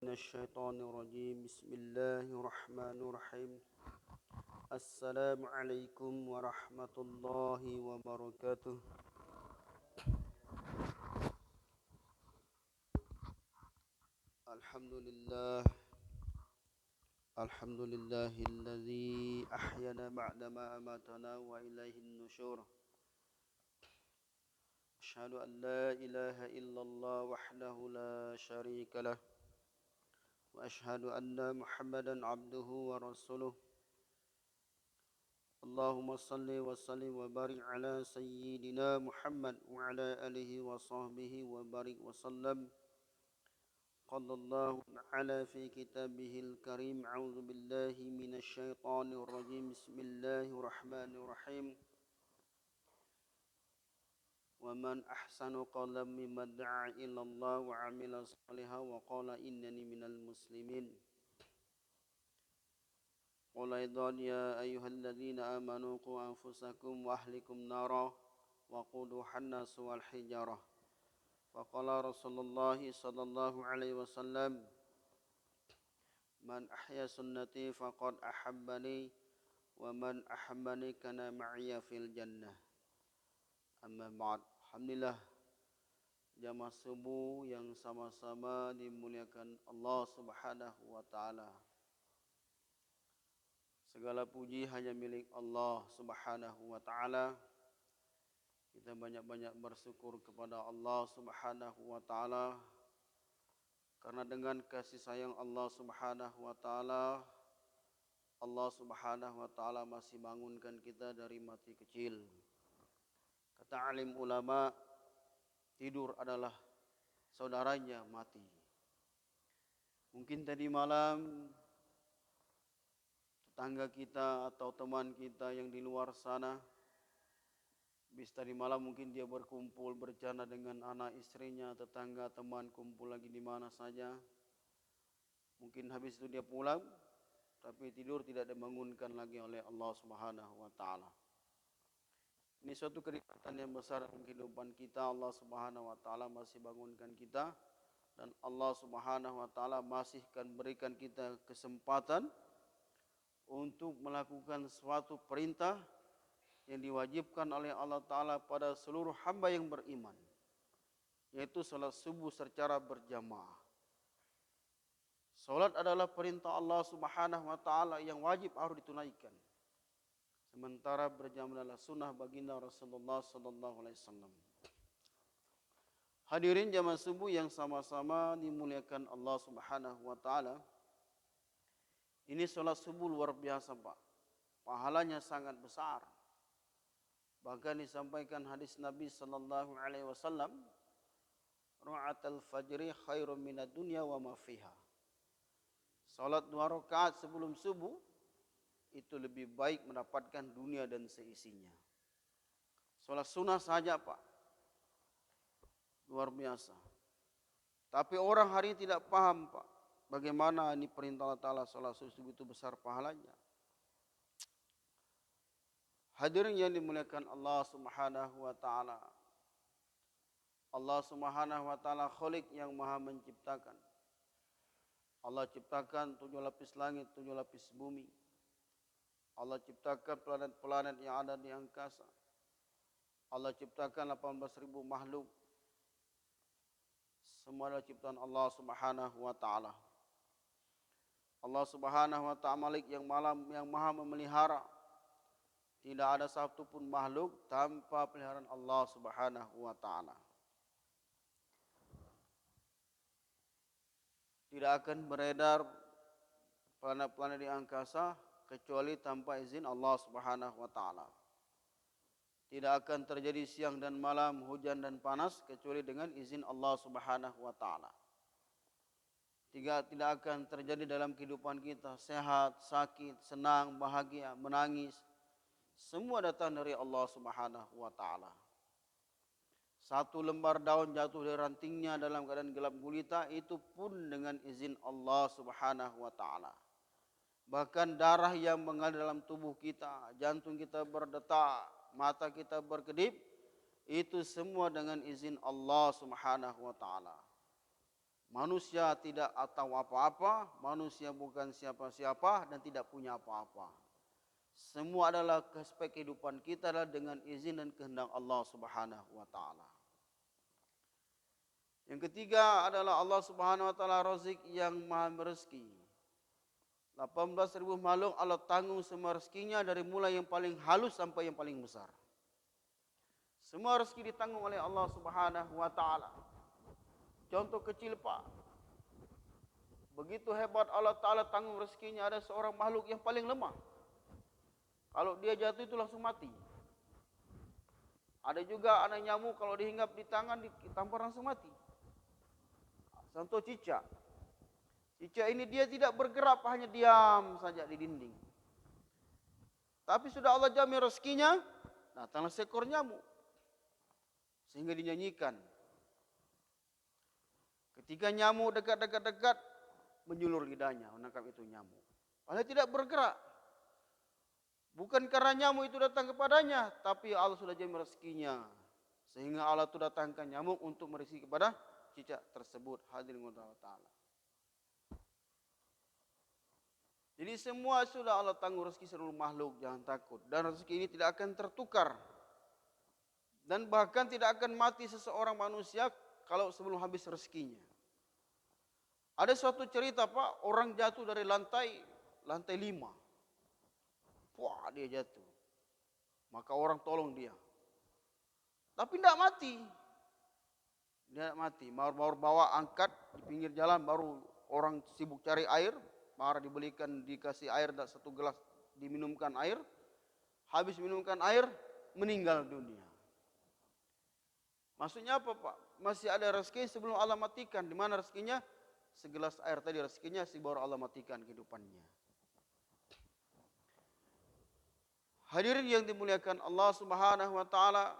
من الشيطان الرجيم بسم الله الرحمن الرحيم السلام عليكم ورحمة الله وبركاته الحمد لله الحمد لله الذي أحيانا بعدما أماتنا وإليه النشور أشهد أن لا إله إلا الله وحده لا شريك له وأشهد أن محمدا عبده ورسوله اللهم صل وسلم وبارك على سيدنا محمد وعلى آله وصحبه وبارك وسلم قال الله تعالى في كتابه الكريم أعوذ بالله من الشيطان الرجيم بسم الله الرحمن الرحيم ومن أحسن قولا ممن دعا إلى الله وعمل صالحا وقال إنني من المسلمين قل أيضا يا أيها الذين آمنوا قوا أنفسكم وأهلكم نارا وقودها الناس والحجارة فقال رسول الله صلى الله عليه وسلم من أحيا سنتي فقد أحبني ومن أحبني كان معي في الجنة أما بعد. Alhamdulillah jamaah subuh yang sama-sama dimuliakan Allah Subhanahu wa taala. Segala puji hanya milik Allah Subhanahu wa taala. Kita banyak-banyak bersyukur kepada Allah Subhanahu wa taala karena dengan kasih sayang Allah Subhanahu wa taala Allah Subhanahu wa taala masih bangunkan kita dari mati kecil. Kata alim ulama, tidur adalah saudaranya mati. Mungkin tadi malam tetangga kita atau teman kita yang di luar sana, bis tadi malam mungkin dia berkumpul bercanda dengan anak istrinya, tetangga, teman, kumpul lagi di mana saja. Mungkin habis itu dia pulang, tapi tidur tidak dibangunkan lagi oleh Allah Subhanahu wa taala. Ini suatu kenikmatan yang besar dalam kehidupan kita. Allah Subhanahu wa taala masih bangunkan kita dan Allah Subhanahu wa taala masih akan berikan kita kesempatan untuk melakukan suatu perintah yang diwajibkan oleh Allah taala pada seluruh hamba yang beriman, yaitu salat subuh secara berjamaah. Salat adalah perintah Allah Subhanahu wa taala yang wajib harus ditunaikan. Sementara berjamaah adalah sunnah baginda Rasulullah sallallahu alaihi wasallam. Hadirin jamaah subuh yang sama-sama dimuliakan Allah Subhanahu wa taala. Ini salat subuh luar biasa, Pak. Pahalanya sangat besar. Bahkan disampaikan hadis Nabi sallallahu alaihi wasallam, "Ra'atul fajri khairum minad dunya wa ma fiha." Salat 2 rakaat sebelum subuh itu lebih baik mendapatkan dunia dan seisinya. Salat sunnah saja, Pak. Luar biasa. Tapi orang hari ini tidak paham, Pak, bagaimana ini perintah Allah Ta'ala salat subuh itu besar pahalanya. Hadirin yang dimuliakan Allah Subhanahu wa taala. Allah Subhanahu wa taala Khalik yang Maha menciptakan. Allah ciptakan 7 lapis langit, 7 lapis bumi. Allah ciptakan planet-planet yang ada di angkasa. Allah ciptakan 18.000 makhluk. Semua adalah ciptaan Allah Subhanahu wa taala. Allah Subhanahu wa taala Malik yang Maha memelihara. Tidak ada satu pun makhluk tanpa peliharaan Allah Subhanahu wa taala. Tidak akan beredar planet-planet di angkasa kecuali tanpa izin Allah Subhanahu wa taala. Tidak akan terjadi siang dan malam, hujan dan panas kecuali dengan izin Allah Subhanahu wa taala. Tidak akan terjadi dalam kehidupan kita sehat, sakit, senang, bahagia, menangis. Semua datang dari Allah Subhanahu wa taala. Satu lembar daun jatuh dari rantingnya dalam keadaan gelap gulita itu pun dengan izin Allah Subhanahu wa taala. Bahkan darah yang mengalir dalam tubuh kita, jantung kita berdetak, mata kita berkedip, itu semua dengan izin Allah Subhanahu wa taala. Manusia tidak tahu apa-apa, manusia bukan siapa-siapa dan tidak punya apa-apa. Semua adalah aspek kehidupan kita adalah dengan izin dan kehendak Allah Subhanahu wa taala. Yang ketiga adalah Allah Subhanahu wa taala Razik yang Maha merezeki. 18.000 makhluk Allah tanggung semua rezekinya dari mulai yang paling halus sampai yang paling besar. Semua rezeki ditanggung oleh Allah Subhanahu wa taala. Contoh kecil Pak. Begitu hebat Allah Ta'ala tanggung rezekinya, ada seorang makhluk yang paling lemah. Kalau dia jatuh itu langsung mati. Ada juga anak nyamuk kalau dihinggap di tangan ditampar langsung mati. Contoh cicak. Cicak ini dia tidak bergerak, hanya diam saja di dinding. Tapi sudah Allah jamin rezekinya, datanglah seekor nyamuk. Sehingga dinyanyikan. Ketika nyamuk dekat, menjulur lidahnya, menangkap itu nyamuk. Padahal tidak bergerak. Bukan karena nyamuk itu datang kepadanya, tapi Allah sudah jamin rezekinya. Sehingga Allah itu datangkan nyamuk untuk merezeki kepada cicak tersebut. Hadirin Allah Ta'ala. Jadi semua sudah Allah tanggung rezeki seluruh makhluk, jangan takut. Dan rezeki ini tidak akan tertukar. Dan bahkan tidak akan mati seseorang manusia kalau sebelum habis rezekinya. Ada suatu cerita Pak, orang jatuh dari lantai 5. Wah, dia jatuh. Maka orang tolong dia. Tapi tidak mati. Dia tidak mati. Baru bawa angkat di pinggir jalan, baru orang sibuk cari air. Baru dibelikan, dikasih air, satu gelas diminumkan air. Habis minumkan air, meninggal dunia. Maksudnya apa Pak? Masih ada rezeki sebelum Allah matikan. Di mana rezekinya? Segelas air tadi rezekinya, baru Allah matikan kehidupannya. Hadirin yang dimuliakan Allah Subhanahu wa taala.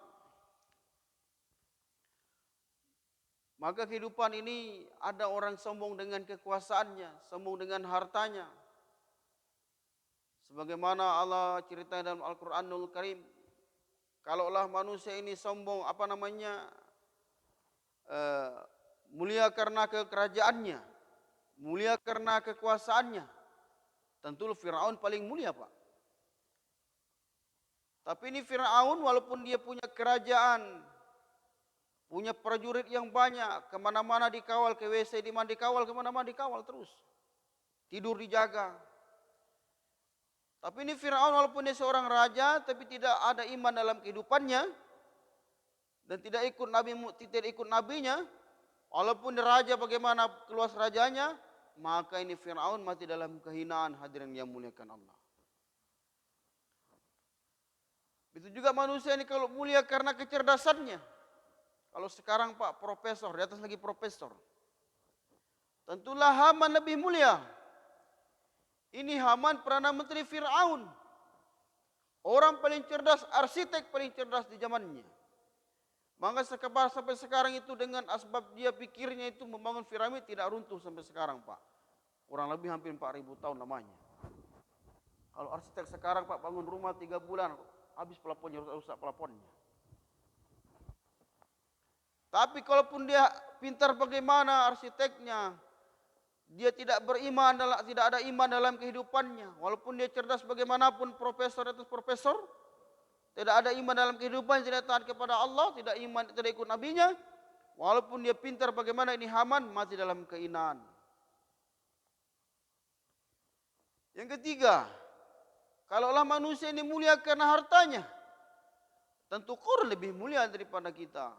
Maka kehidupan ini ada orang sombong dengan kekuasaannya, sombong dengan hartanya. Sebagaimana Allah cerita dalam Al-Qur'anul Karim, kalaulah manusia ini sombong mulia karena kekerajaannya, mulia karena kekuasaannya, tentu Fir'aun paling mulia Pak. Tapi ini Fir'aun walaupun dia punya kerajaan, punya prajurit yang banyak, kemana-mana dikawal, ke WC di mana dikawal, kemana-mana dikawal terus. Tidur dijaga. Tapi ini Fir'aun walaupun dia seorang raja, tapi tidak ada iman dalam kehidupannya, dan tidak ikut nabinya, walaupun dia raja bagaimana keluas rajanya, maka ini Fir'aun mati dalam kehinaan. Hadirin yang muliakan Allah. Begitu juga manusia ini kalau mulia karena kecerdasannya. Kalau sekarang Pak profesor, di atas lagi profesor. Tentulah Haman lebih mulia. Ini Haman Perdana Menteri Fir'aun. Orang paling cerdas, arsitek paling cerdas di zamannya. Maka sampai sekarang itu dengan asbab dia pikirnya itu membangun piramid tidak runtuh sampai sekarang Pak. Kurang lebih hampir 4.000 tahun lamanya. Kalau arsitek sekarang Pak bangun rumah 3 bulan, habis pelafonnya, rusak pelafonnya. Tapi kalaupun dia pintar bagaimana arsiteknya, dia tidak beriman, tidak ada iman dalam kehidupannya. Walaupun dia cerdas bagaimanapun, profesor atas profesor, tidak ada iman dalam kehidupan, tidak taat kepada Allah, tidak iman, tidak ikut nabinya. Walaupun dia pintar bagaimana ini Haman, mati dalam kehinaan. Yang ketiga, kalaulah manusia ini mulia karena hartanya, tentu Qarun lebih mulia daripada kita.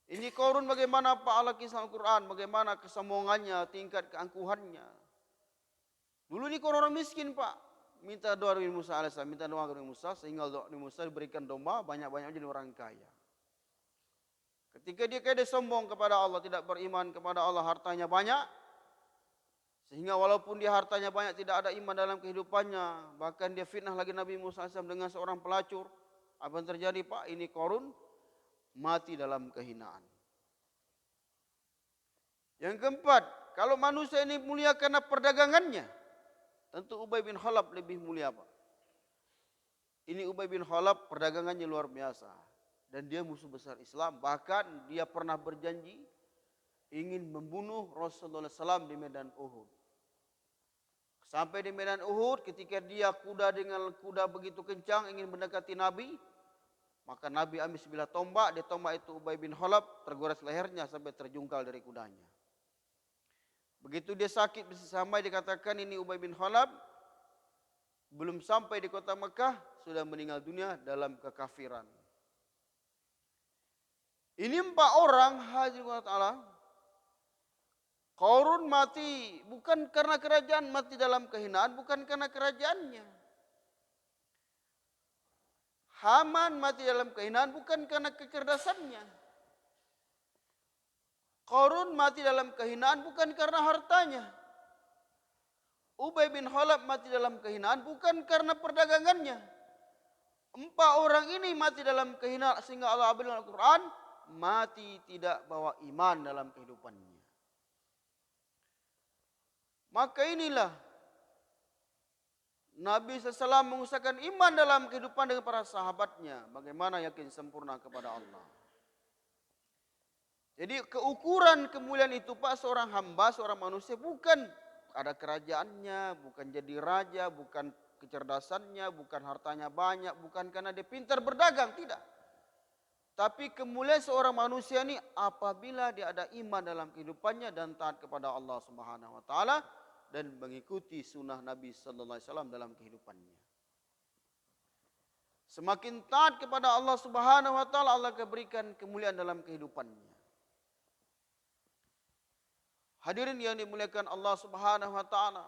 Ini Qarun bagaimana Pak Allah kisah Al-Quran, bagaimana kesombongannya, tingkat keangkuhannya. Dulu ini orang miskin Pak, minta doa dari Musa alaihissalam, minta doa dari Musa, sehingga doa dari Musa diberikan domba, banyak-banyak jadi orang kaya. Ketika dia kaya, dia sombong kepada Allah, tidak beriman kepada Allah, hartanya banyak. Sehingga walaupun dia hartanya banyak, tidak ada iman dalam kehidupannya. Bahkan dia fitnah lagi Nabi Musa alaihissalam dengan seorang pelacur. Apa yang terjadi Pak? Ini Qarun mati dalam kehinaan. Yang keempat, kalau manusia ini mulia karena perdagangannya, tentu Ubay bin Khalaf lebih mulia Pak. Ini Ubay bin Khalaf perdagangannya luar biasa. Dan dia musuh besar Islam. Bahkan dia pernah berjanji ingin membunuh Rasulullah SAW di medan Uhud. Sampai di medan Uhud, ketika dia kuda dengan kuda begitu kencang ingin mendekati Nabi, maka Nabi ambil sebilah tombak, di tombak itu Ubay bin Khalaf tergores lehernya sampai terjungkal dari kudanya. Begitu dia sakit sampai dikatakan ini Ubay bin Khalaf belum sampai di kota Mekah sudah meninggal dunia dalam kekafiran. Ini 4 orang hadirin Allah. Qarun mati bukan karena kerajaan, mati dalam kehinaan bukan karena kerajaannya. Haman mati dalam kehinaan bukan karena kecerdasannya. Qarun mati dalam kehinaan bukan karena hartanya. Ubay bin Khalaf mati dalam kehinaan bukan karena perdagangannya. 4 orang ini mati dalam kehinaan sehingga Allah bilang Al-Quran, mati tidak bawa iman dalam kehidupannya. Maka inilah Nabi SAW mengusahakan iman dalam kehidupan dengan para sahabatnya. Bagaimana yakin sempurna kepada Allah. Jadi keukuran kemuliaan itu Pak, seorang hamba, seorang manusia bukan ada kerajaannya, bukan jadi raja, bukan kecerdasannya, bukan hartanya banyak, bukan karena dia pintar berdagang, tidak. Tapi kemuliaan seorang manusia ini apabila dia ada iman dalam kehidupannya dan taat kepada Allah Subhanahu wa taala dan mengikuti sunnah Nabi sallallahu alaihi wasallam dalam kehidupannya. Semakin taat kepada Allah Subhanahu wa taala, Allah akan berikan kemuliaan dalam kehidupannya. Hadirin yang dimuliakan Allah Subhanahu wa taala.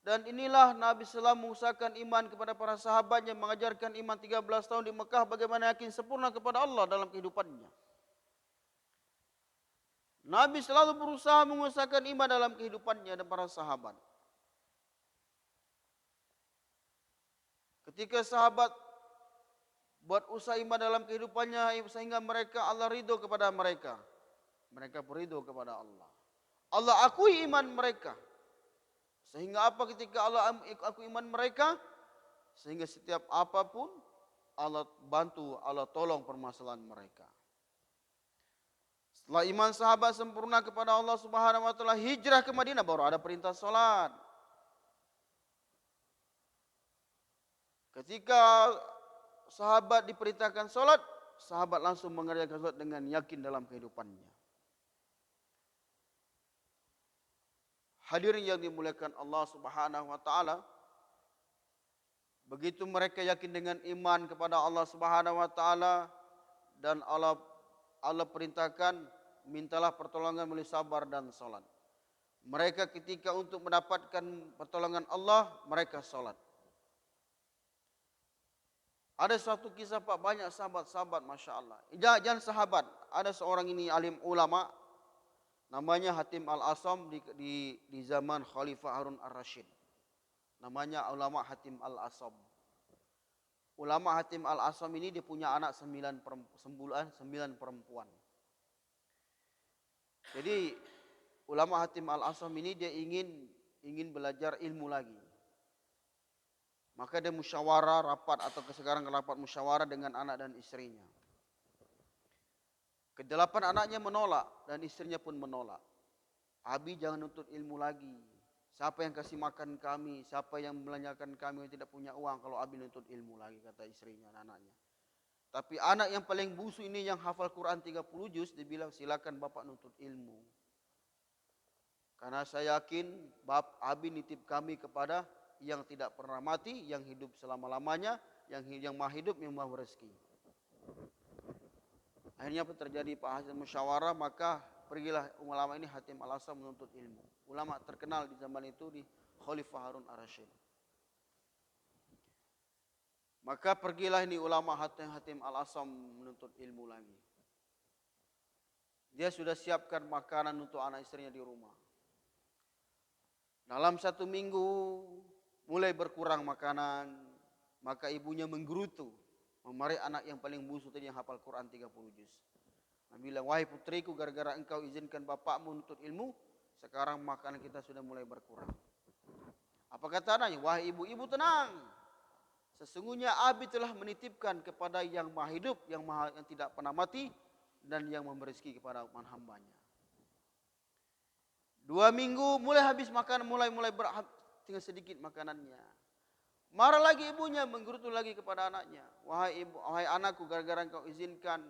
Dan inilah Nabi SAW mengusahakan iman kepada para sahabatnya, mengajarkan iman 13 tahun di Mekah, bagaimana yakin sempurna kepada Allah dalam kehidupannya. Nabi selalu berusaha mengusahakan iman dalam kehidupannya dan para sahabat. Ketika sahabat buat usaha iman dalam kehidupannya sehingga mereka Allah ridho kepada mereka. Mereka beridho kepada Allah. Allah akui iman mereka. Sehingga apa ketika Allah akui iman mereka? Sehingga setiap apapun Allah bantu, Allah tolong permasalahan mereka. Setelah iman sahabat sempurna kepada Allah Subhanahu wa taala, hijrah ke Madinah baru ada perintah salat. Ketika sahabat diperintahkan salat, sahabat langsung mengerjakan salat dengan yakin dalam kehidupannya. Hadirin yang dimuliakan Allah Subhanahu wa taala, begitu mereka yakin dengan iman kepada Allah Subhanahu wa taala dan Allah perintahkan mintalah pertolongan melalui sabar dan salat. Mereka ketika untuk mendapatkan pertolongan Allah, mereka salat. Ada suatu kisah Pak, banyak sahabat-sahabat Masya Allah. Jangan sahabat, ada seorang ini alim ulama, namanya Hatim Al-Asam di zaman Khalifah Harun Ar-Rasyid. Namanya ulama Hatim Al-Asam. Ulama Hatim Al-Asam ini dia punya anak 9 perempuan. Jadi ulama Hatim Al-Asam ini dia ingin belajar ilmu lagi. Maka dia musyawarah rapat atau sekarang rapat musyawarah dengan anak dan istrinya. Kedelapan anaknya menolak dan istrinya pun menolak. Abi jangan nuntut ilmu lagi. Siapa yang kasih makan kami, siapa yang belanjakan kami yang tidak punya uang kalau Abi nuntut ilmu lagi, kata istrinya dan anaknya. Tapi anak yang paling busuk ini yang hafal Quran 30 juz, dia bilang silakan bapak nuntut ilmu. Karena saya yakin Abi nitip kami kepada yang tidak pernah mati, yang hidup selama-lamanya, yang maha hidup, yang maha rezeki. Akhirnya apa terjadi Pak hasil musyawarah, maka pergilah ulama ini Hatim Al-Asam menuntut ilmu. Ulama terkenal di zaman itu di Khalifah Harun Ar-Rasyid. Maka pergilah ini ulama Hatim Al-Asam menuntut ilmu lagi. Dia sudah siapkan makanan untuk anak istrinya di rumah. Dalam 1 minggu mulai berkurang makanan, maka ibunya menggerutu. Memarahi anak yang paling busuk tadi yang hafal Quran 30 juz. Nabi bilang, wahai putriku, gara-gara engkau izinkan bapakmu menuntut ilmu, sekarang makanan kita sudah mulai berkurang. Apa kata anaknya? Wahai ibu tenang. Sesungguhnya Abi telah menitipkan kepada yang maha hidup, yang tidak pernah mati, dan yang memberi rezeki kepada hambanya. 2 minggu mulai habis makan, mulai tinggal sedikit makanannya. Marah lagi ibunya, menggerutu lagi kepada anaknya. Wahai ibu, wahai anakku, gara-gara engkau izinkan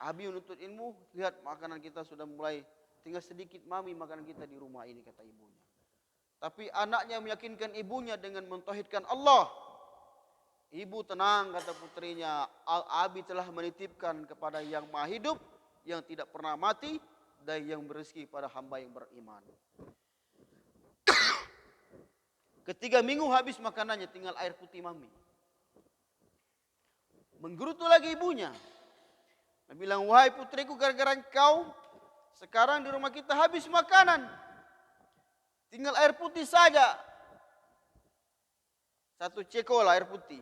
Abi menuntut ilmu, lihat makanan kita sudah mulai tinggal sedikit mami makanan kita di rumah ini, kata ibunya. Tapi anaknya meyakinkan ibunya dengan mentauhidkan Allah. Ibu tenang, kata putrinya, Abi telah menitipkan kepada yang maha hidup, yang tidak pernah mati, dan yang berezeki pada hamba yang beriman. Ketiga minggu habis makanannya, tinggal air putih mami. Menggerutu lagi ibunya. Dia bilang, wahai putriku, gara-gara engkau sekarang di rumah kita habis makanan. Tinggal air putih saja. 1 ceko lah air putih.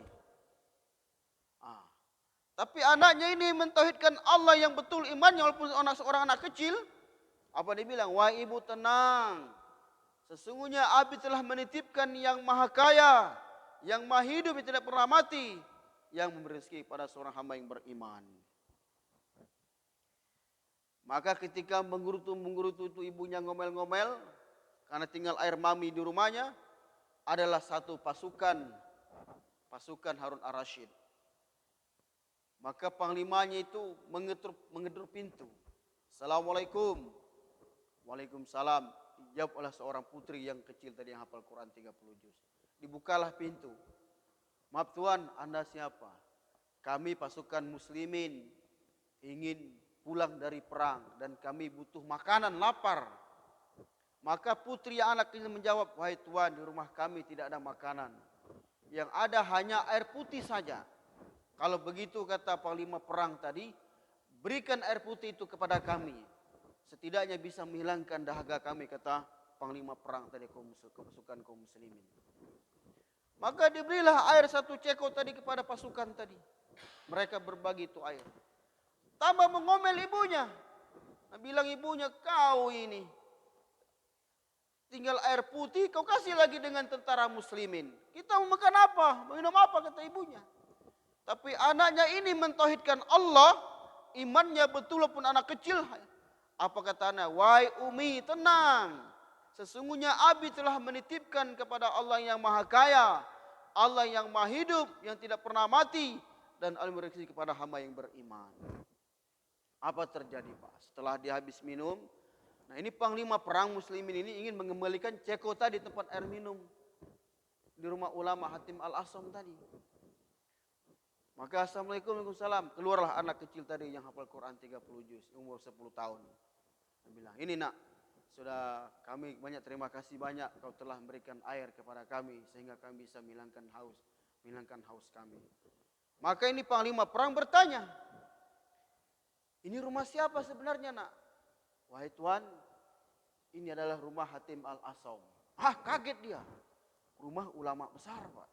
Tapi anaknya ini mentauhidkan Allah yang betul imannya walaupun seorang anak kecil. Apa dia bilang? Wahai ibu tenang. Sesungguhnya Abi telah menitipkan yang maha kaya, yang maha hidup yang tidak pernah mati, yang memberi rezeki pada seorang hamba yang beriman. Maka ketika menggerutu itu ibunya ngomel-ngomel, karena tinggal air mami di rumahnya, adalah satu pasukan Harun ar-Rasyid. Maka panglimanya itu mengedur pintu. Assalamualaikum. Waalaikumsalam. Dijawab oleh seorang putri yang kecil tadi yang hafal Quran 30 juz. Dibukalah pintu. Maaf tuan, Anda siapa? Kami pasukan muslimin ingin pulang dari perang dan kami butuh makanan, lapar. Maka putri yang anak ini menjawab, wahai tuan, di rumah kami tidak ada makanan. Yang ada hanya air putih saja. Kalau begitu, kata panglima perang tadi, berikan air putih itu kepada kami. Setidaknya bisa menghilangkan dahaga kami, kata panglima perang tadi, pasukan kaum muslimin. Maka diberilah air 1 ceko tadi kepada pasukan tadi. Mereka berbagi itu air. Tambah mengomel ibunya. Bilang ibunya, kau ini tinggal air putih, kau kasih lagi dengan tentara muslimin. Kita mau makan apa? Mau minum apa? Kata ibunya. Tapi anaknya ini mentauhidkan Allah, imannya betul walaupun anak kecil. Apa kata anak? Wahai Umi, tenang. Sesungguhnya Abi telah menitipkan kepada Allah yang maha kaya, Allah yang maha hidup, yang tidak pernah mati, dan Allah memberi kepada hamba yang beriman. Apa terjadi, Pak? Setelah dia habis minum, nah ini panglima perang muslimin ini ingin mengembalikan ceko tadi tempat air minum di rumah ulama Hatim Al-Asam tadi. Maka assalamualaikum, waalaikumsalam. Keluarlah anak kecil tadi yang hafal Quran 30 juz, umur 10 tahun. Dia bilang, ini nak, sudah kami banyak terima kasih banyak kau telah memberikan air kepada kami sehingga kami bisa menghilangkan haus kami. Maka ini panglima perang bertanya, ini rumah siapa sebenarnya nak? Wahai tuan, ini adalah rumah Hatim Al-Asam. Kaget dia. Rumah ulama besar, Pak.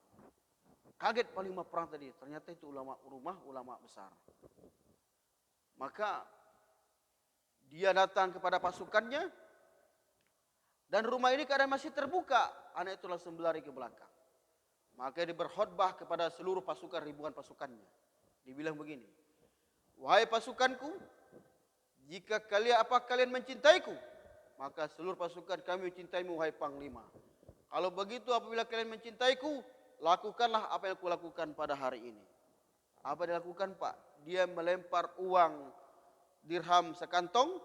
Kaget panglima perang tadi, ternyata itu rumah ulama besar. Maka dia datang kepada pasukannya dan rumah ini keadaan masih terbuka. Anak itu langsung berlari ke belakang. Maka dia berkhotbah kepada seluruh pasukan, ribuan pasukannya. Dibilang begini, wahai pasukanku, jika kalian mencintaiku, maka seluruh pasukan kami mencintaimu, wahai panglima. Kalau begitu apabila kalian mencintaiku, lakukanlah apa yang aku lakukan pada hari ini. Apa dia lakukan, Pak? Dia melempar uang dirham sekantong,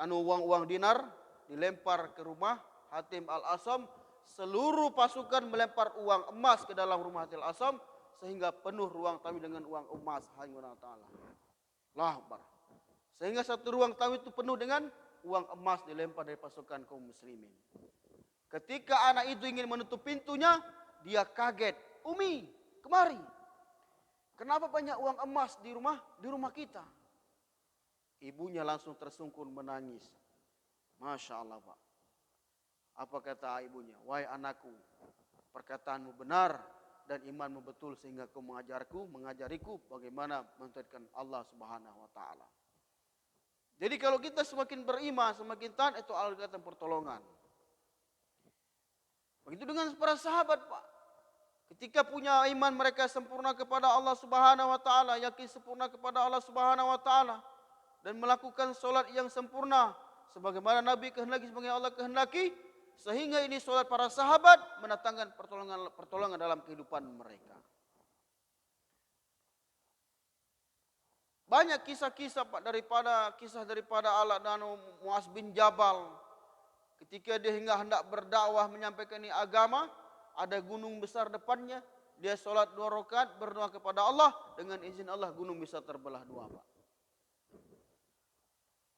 uang dinar, dilempar ke rumah Hatim Al-Asam. Seluruh pasukan melempar uang emas ke dalam rumah Hatim Al-Asam, sehingga penuh ruang tamu dengan uang emas. Allah Akbar. Sehingga satu ruang tamu itu penuh dengan uang emas dilempar dari pasukan kaum muslimin. Ketika anak itu ingin menutup pintunya, dia kaget. Umi, kemari. Kenapa banyak uang emas di rumah kita? Ibunya langsung tersungkur menangis. Masya Allah, Pak. Apa kata ibunya? Wahai anakku, perkataanmu benar dan imanmu betul sehingga kau mengajariku bagaimana mentauhidkan Allah Subhanahu wa taala. Jadi kalau kita semakin beriman, semakin taat, itu Allah datang pertolongan. Begitu dengan para sahabat, Pak. Ketika punya iman mereka sempurna kepada Allah Subhanahu wa taala, yakin sempurna kepada Allah Subhanahu wa taala dan melakukan salat yang sempurna, sebagaimana Nabi kehendaki, sebagaimana Allah kehendaki, sehingga ini solat para sahabat mendatangkan pertolongan dalam kehidupan mereka. Banyak kisah-kisah Pak daripada Allah dan Muaz bin Jabal. Ketika dia hingga hendak berdakwah menyampaikan ini agama, ada gunung besar depannya, dia solat 2 rakaat berdoa kepada Allah, dengan izin Allah gunung bisa terbelah 2 Pak.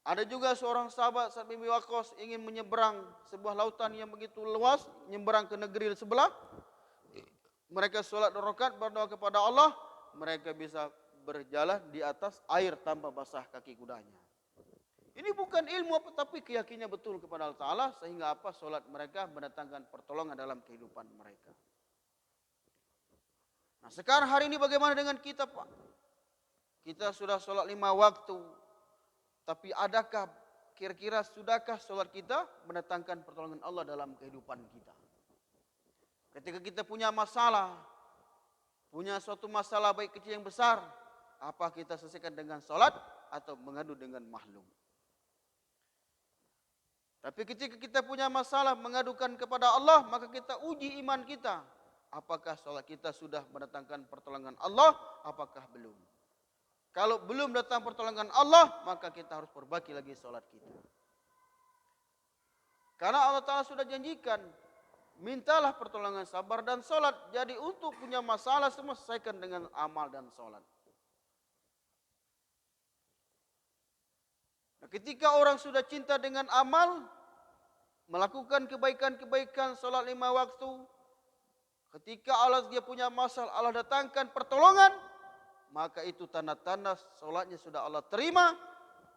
Ada juga seorang sahabat Sa'd bin Abi Waqqas ingin menyeberang sebuah lautan yang begitu luas, menyeberang ke negeri sebelah. Mereka solat 2 rakaat berdoa kepada Allah, mereka bisa berjalan di atas air tanpa basah kaki kudanya. Ini bukan ilmu apa, tapi keyakinannya betul kepada Allah Ta'ala, sehingga apa? Solat mereka mendatangkan pertolongan dalam kehidupan mereka. Nah sekarang hari ini bagaimana dengan kita Pak? Kita sudah solat 5 waktu, tapi adakah kira-kira sudahkah solat kita mendatangkan pertolongan Allah dalam kehidupan kita? Ketika kita punya masalah, punya suatu masalah baik kecil yang besar, apa kita selesaikan dengan solat atau mengadu dengan makhluk? Tapi ketika kita punya masalah mengadukan kepada Allah, maka kita uji iman kita. Apakah solat kita sudah mendatangkan pertolongan Allah, apakah belum? Kalau belum datang pertolongan Allah, maka kita harus perbaiki lagi solat kita. Karena Allah Ta'ala sudah janjikan, mintalah pertolongan sabar dan solat. Jadi untuk punya masalah semua selesaikan dengan amal dan solat. Nah, ketika orang sudah cinta dengan amal, melakukan kebaikan-kebaikan, solat 5 waktu, ketika Allah dia punya masalah, Allah datangkan pertolongan, maka itu tanda-tanda solatnya sudah Allah terima,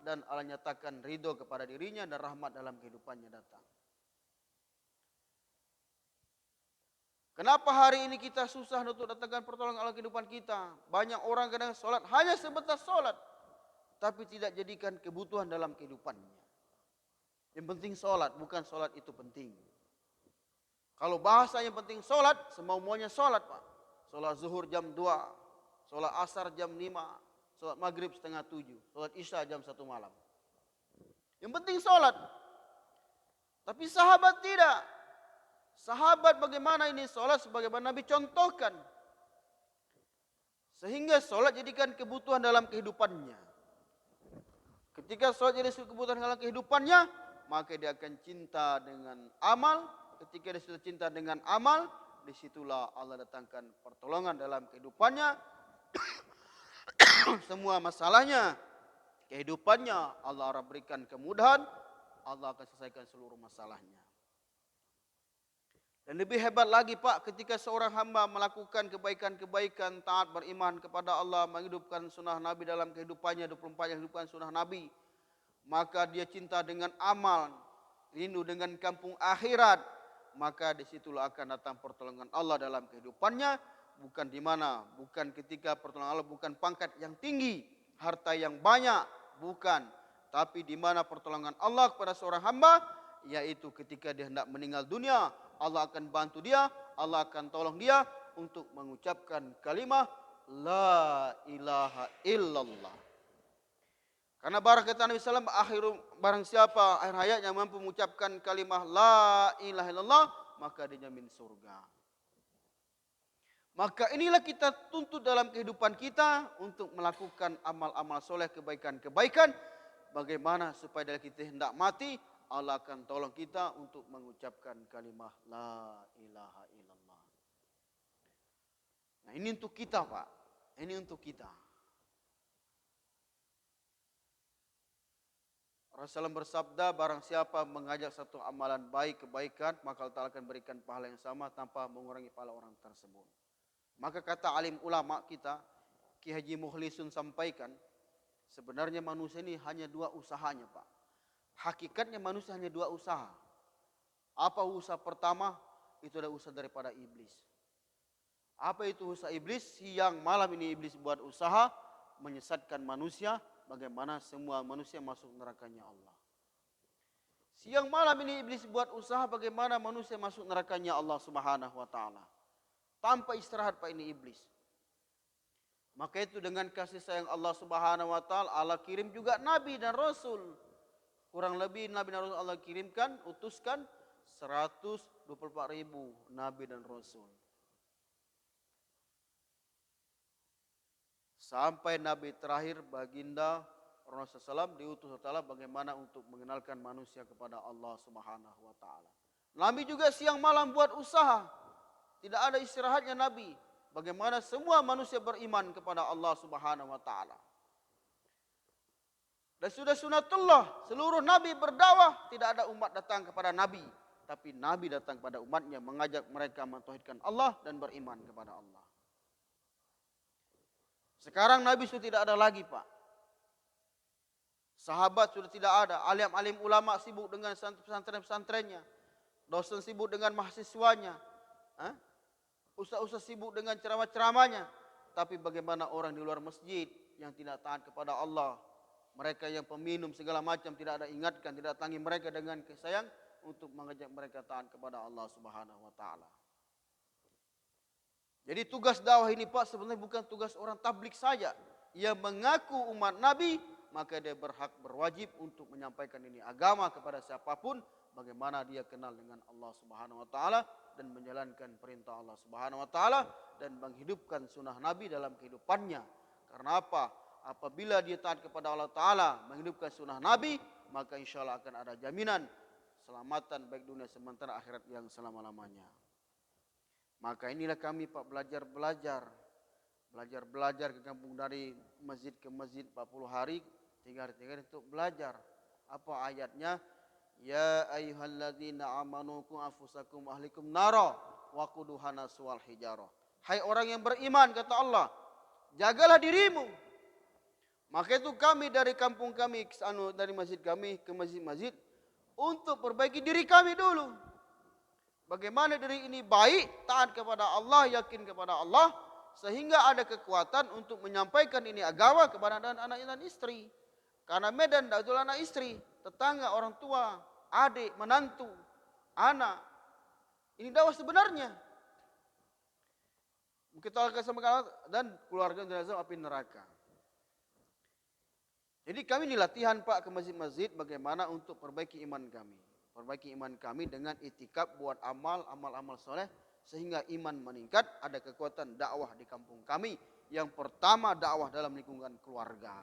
dan Allah nyatakan ridho kepada dirinya dan rahmat dalam kehidupannya datang. Kenapa hari ini kita susah untuk datangkan pertolongan Allah kehidupan kita? Banyak orang kadang solat hanya sebatas solat, tapi tidak jadikan kebutuhan dalam kehidupannya. Yang penting solat, bukan solat itu penting. Kalau bahasa yang penting solat, semau-maunya solat Pak. Solat zuhur jam 2, solat asar jam 5, solat maghrib setengah 7, solat isya jam 1 malam. Yang penting solat. Tapi sahabat tidak. Sahabat bagaimana ini solat sebagaimana Nabi contohkan. Sehingga solat jadikan kebutuhan dalam kehidupannya. Ketika solat jadi kebutuhan dalam kehidupannya, maka dia akan cinta dengan amal. Ketika dia sudah cinta dengan amal, disitulah Allah datangkan pertolongan dalam kehidupannya. Semua masalahnya, kehidupannya, Allah akan berikan kemudahan. Allah akan selesaikan seluruh masalahnya. Dan lebih hebat lagi Pak, ketika seorang hamba melakukan kebaikan-kebaikan, taat beriman kepada Allah, menghidupkan sunnah Nabi dalam kehidupannya, 24 jam hidupkan sunnah Nabi, maka dia cinta dengan amal, rindu dengan kampung akhirat, maka disitulah akan datang pertolongan Allah dalam kehidupannya. Bukan di mana, bukan ketika pertolongan Allah, bukan pangkat yang tinggi, harta yang banyak, bukan. Tapi di mana pertolongan Allah kepada seorang hamba, yaitu ketika dia hendak meninggal dunia, Allah akan bantu dia, Allah akan tolong dia untuk mengucapkan kalimah La ilaha illallah. Karena barang kata Nabi SAW, barang siapa akhir hayatnya mampu mengucapkan kalimah La ilaha illallah, maka dia jamin surga. Maka inilah kita tuntut dalam kehidupan kita untuk melakukan amal-amal soleh, kebaikan-kebaikan. Bagaimana supaya dari kita hendak mati, Allah akan tolong kita untuk mengucapkan kalimah La ilaha illallah. Nah ini untuk kita Pak, ini untuk kita. Rasulullah bersabda, barang siapa mengajak satu amalan baik, kebaikan, maka Allah Ta'ala akan berikan pahala yang sama tanpa mengurangi pahala orang tersebut. Maka kata alim ulama kita, Ki Haji Mukhlisun sampaikan, sebenarnya manusia ini hanya 2 usahanya Pak. Hakikatnya manusia hanya 2 usaha. Apa usaha pertama? Itu adalah usaha daripada iblis. Apa itu usaha iblis? Siang malam ini iblis buat usaha menyesatkan manusia, bagaimana semua manusia masuk nerakanya Allah. Siang malam ini iblis buat usaha bagaimana manusia masuk nerakanya Allah Subhanahu wa taala. Tanpa istirahat Pak ini iblis. Maka itu dengan kasih sayang Allah Subhanahu wa taala, Allah kirim juga nabi dan rasul Kurang lebih Nabi dan Rasul Allah kirimkan, utuskan 124.000 Nabi dan Rasul. Sampai Nabi terakhir baginda Rasulullah SAW diutus Allah bagaimana untuk mengenalkan manusia kepada Allah Subhanahu wa taala. Nabi juga siang malam buat usaha. Tidak ada istirahatnya Nabi. Bagaimana semua manusia beriman kepada Allah Subhanahu wa taala. Dan sudah sunatullah, seluruh Nabi berdakwah, tidak ada umat datang kepada Nabi. Tapi Nabi datang kepada umatnya, mengajak mereka mentauhidkan Allah dan beriman kepada Allah. Sekarang Nabi sudah tidak ada lagi, Pak. Sahabat sudah tidak ada, alim-alim ulama sibuk dengan pesantren-pesantrennya. Dosen sibuk dengan mahasiswanya. Ustaz-ustaz sibuk dengan ceramah-ceramahnya. Tapi bagaimana orang di luar masjid yang tidak taat kepada Allah? Mereka yang peminum segala macam tidak ada ingatkan, tidak datangi mereka dengan kasih sayang untuk mengajak mereka taat kepada Allah Subhanahu wa taala. Jadi tugas dakwah ini Pak sebenarnya bukan tugas orang tablik saja. Yang mengaku umat Nabi, maka dia berhak berwajib untuk menyampaikan ini agama kepada siapapun bagaimana dia kenal dengan Allah Subhanahu wa taala dan menjalankan perintah Allah Subhanahu wa taala dan menghidupkan sunnah Nabi dalam kehidupannya. Karena apa? Apabila dia taat kepada Allah Ta'ala, menghidupkan sunnah Nabi, maka insya Allah akan ada jaminan selamatan baik dunia sementara akhirat yang selama-lamanya. Maka inilah kami Pak belajar ke kampung dari masjid ke masjid 40 hari, 3 hari untuk belajar. Apa ayatnya? Ya ayyuhalladzina amanu qu anfusakum ahlikum nara waquduha nas wal hijarah. Hai orang yang beriman kata Allah, jagalah dirimu. Maka itu kami dari kampung kami, dari masjid kami ke masjid-masjid untuk perbaiki diri kami dulu. Bagaimana diri ini baik, taat kepada Allah, yakin kepada Allah, sehingga ada kekuatan untuk menyampaikan ini agama kepada anak dan istri. Karena medan itu anak istri, tetangga, orang tua, adik, menantu, anak. Ini dakwah sebenarnya. Kita akan sama dan keluarga jenazah api neraka. Jadi kami dilatihan Pak ke masjid-masjid bagaimana untuk perbaiki iman kami. Perbaiki iman kami dengan itikaf buat amal-amal soleh. Sehingga iman meningkat, ada kekuatan dakwah di kampung kami. Yang pertama dakwah dalam lingkungan keluarga.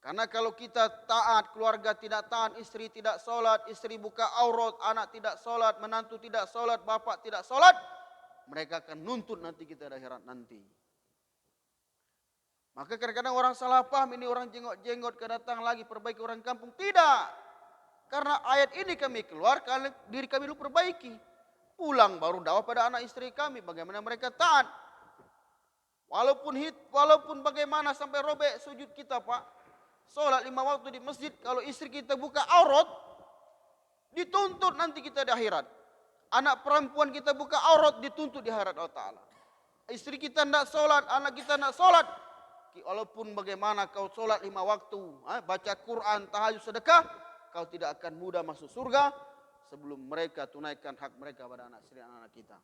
Karena kalau kita taat, keluarga tidak taat, istri tidak sholat, istri buka aurat, anak tidak sholat, menantu tidak sholat, bapak tidak sholat. Mereka akan nuntut nanti kita di akhirat nanti. Maka kadang-kadang orang salah paham, ini orang jenggot-jenggot kedatang lagi perbaiki orang kampung. Tidak. Karena ayat ini kami keluar, diri kami dulu perbaiki. Pulang baru dakwah pada anak istri kami, bagaimana mereka taat. Walaupun bagaimana sampai robek sujud kita Pak. Sholat 5 waktu di masjid, kalau istri kita buka aurat, dituntut nanti kita di akhirat. Anak perempuan kita buka aurat, dituntut di akhirat Allah Ta'ala. Istri kita tidak sholat, anak kita tidak sholat. Walaupun bagaimana kau sholat 5 waktu, baca Quran, tahajud, sedekah, kau tidak akan mudah masuk surga sebelum mereka tunaikan hak mereka pada anak istri anak kita.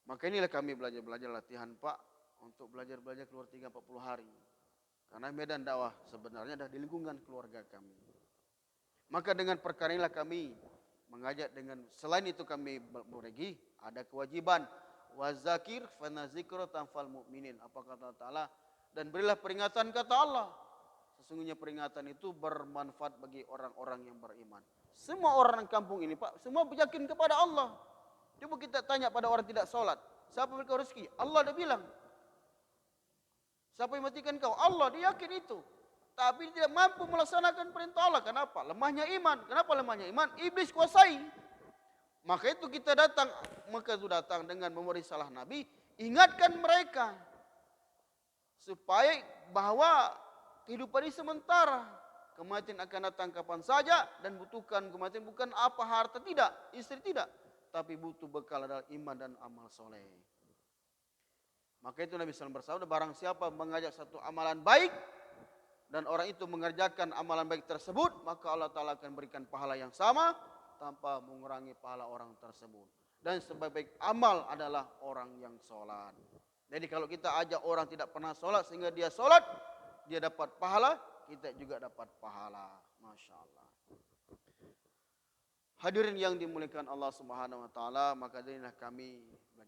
Maka inilah kami belajar latihan Pak untuk belajar keluar 3-40 hari. Karena medan dakwah sebenarnya ada di lingkungan keluarga kami. Maka dengan perkara inilah kami mengajak dengan selain itu kami beregi ada kewajiban wazakir fanazikra tanfal mu'minin. Apa kata Allah Ta'ala? Dan berilah peringatan kata Allah. Sesungguhnya peringatan itu bermanfaat bagi orang-orang yang beriman. Semua orang kampung ini Pak, semua yakin kepada Allah. Coba kita tanya pada orang tidak sholat. Siapa yang beri rezeki? Allah dah bilang. Siapa yang matikan kau? Allah, dia yakin itu. Tapi dia tidak mampu melaksanakan perintah Allah. Kenapa? Lemahnya iman. Kenapa lemahnya iman? Iblis kuasai. Maka itu kita datang dengan memberi salah Nabi, ingatkan mereka supaya bahwa kehidupan ini sementara, kematian akan datang kapan saja dan butuhkan kematian bukan apa harta tidak, istri tidak, tapi butuh bekal adalah iman dan amal soleh. Maka itu Nabi SAW bersabda, barang siapa mengajak satu amalan baik dan orang itu mengerjakan amalan baik tersebut, maka Allah Ta'ala akan berikan pahala yang sama tanpa mengurangi pahala orang tersebut. Dan sebaik-baik amal adalah orang yang sholat. Jadi kalau kita ajak orang tidak pernah sholat sehingga dia sholat, dia dapat pahala, kita juga dapat pahala. Masya Allah. Hadirin yang dimuliakan Allah Subhanahu wa taala, maka darilah kami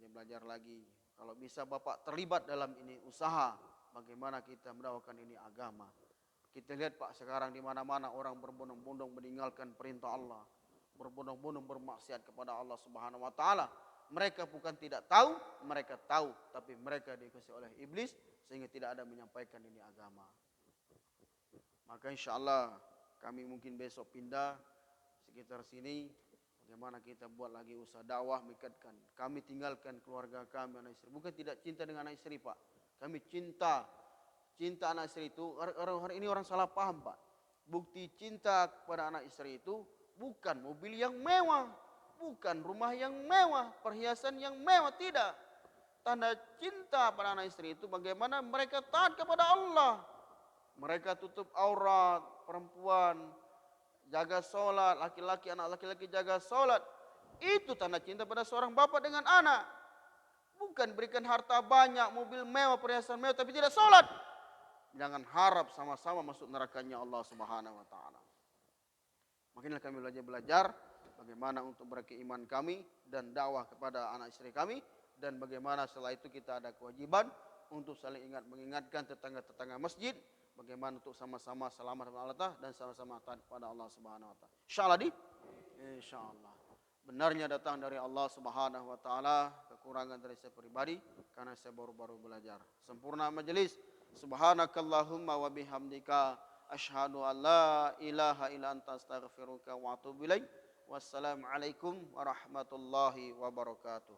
belajar lagi. Kalau bisa Bapak terlibat dalam ini usaha, bagaimana kita mendakwakan ini agama. Kita lihat Pak, sekarang di mana-mana orang berbondong-bondong meninggalkan perintah Allah, berbondong-bondong bermaksiat kepada Allah Subhanahu wa taala. Mereka bukan tidak tahu, mereka tahu, tapi mereka dikasih oleh iblis sehingga tidak ada menyampaikan ini agama. Maka insya Allah kami mungkin besok pindah sekitar sini. Bagaimana kita buat lagi usaha dakwah, mengikatkan. Kami tinggalkan keluarga kami, anak istri. Bukan tidak cinta dengan anak istri Pak. Kami cinta anak istri itu. Hari ini orang salah paham Pak. Bukti cinta kepada anak istri itu bukan mobil yang mewah, bukan rumah yang mewah, perhiasan yang mewah, tidak. Tanda cinta pada anak istri itu bagaimana mereka taat kepada Allah. Mereka tutup aurat, perempuan jaga sholat, laki-laki, anak laki-laki jaga sholat. Itu tanda cinta pada seorang bapak dengan anak. Bukan berikan harta banyak, mobil mewah, perhiasan mewah, tapi tidak sholat. Jangan harap sama-sama masuk nerakanya Allah Subhanahu wa taala. Makinlah kami belajar bagaimana untuk berakui iman kami dan dakwah kepada anak istri kami, dan bagaimana setelah itu kita ada kewajiban untuk saling mengingatkan tetangga-tetangga masjid, bagaimana untuk sama-sama selamat kepada Allah dan sama-sama taat kepada Allah Subhanahu wa taala. Insyaallah insyaallah. Benarnya datang dari Allah Subhanahu wa taala, kekurangan dari saya pribadi karena saya baru-baru belajar. Sempurna majelis. Subhanakallahumma wa bihamdika asyhadu an la ilaha illa anta astaghfiruka wa atubu ilaik. Wassalamualaikum warahmatullahi wabarakatuh.